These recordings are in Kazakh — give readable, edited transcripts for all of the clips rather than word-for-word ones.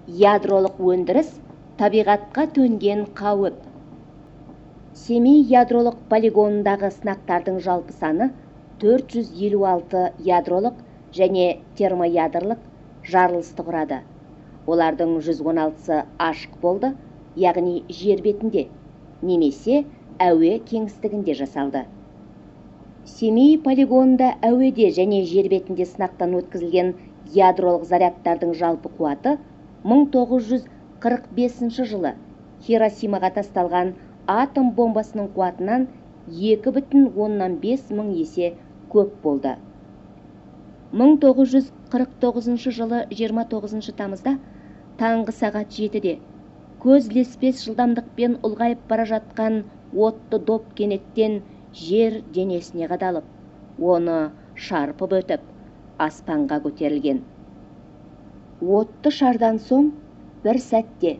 ядролық өндіріс табиғатқа төнген қауіп. Семей ядролық полигонындағы сынақтардың жалпы саны 456 ядролық және термоядролық жарылысты құрады. Олардың 116-сы ашық болды, яғни жер бетінде, немесе әуе кеңістігінде жасалды. Семей полигонында әуеде және жер бетінде сынақтан өткізілген ядролық зарядтардың жалпы қуаты 1945 жылы Хиросимаға тасталған атом бомбасының қуатынан 2,5 мың есе көп болды. 1949 жылы 29 тамызда таңғы сағат 7-де көз ілеспес жылдамдықпен ұлғайып бара жатқан отты доп кенеттен жер денесіне қадалып, оны шарпып өтіп, аспанға көтерілген. Отты шардан соң бір сәтте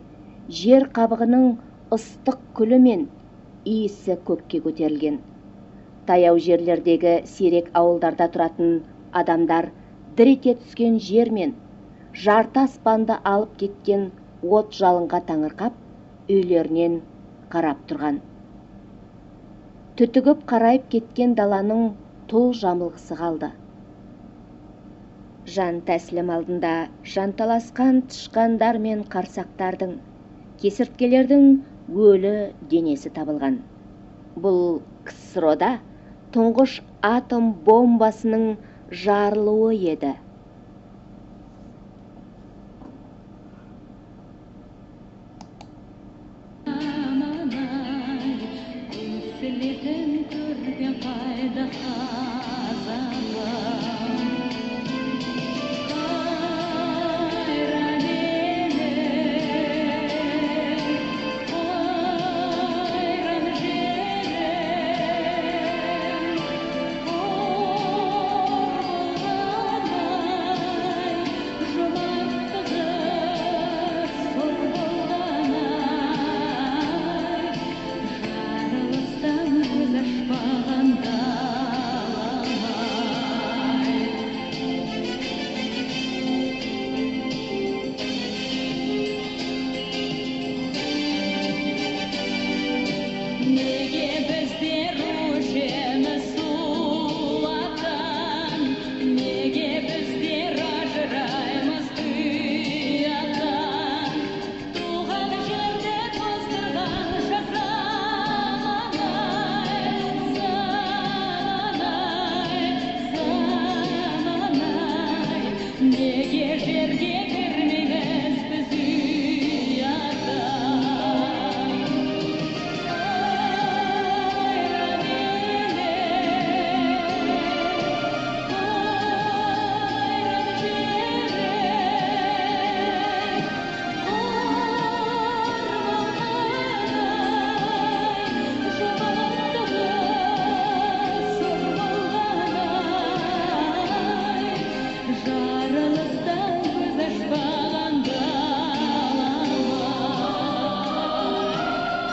жер қабығының ыстық күлі мен иісі көкке көтерілген. Таяу жерлердегі сирек ауылдарда тұратын адамдар дір ете түскен жер мен жарты аспанды алып кеткен от жалынға таңырқап, үйлерінен қарап тұрған. Түтігіп қарайып кеткен даланың тұл жамылғысы қалды. Жан тәсілім алдында жанталасқан тышқандар мен қарсақтардың, кесірткелердің өлі денесі табылған. Бұл КСРО-да тұңғыш атом бомбасының жарылуы еді. Sileten körge fayda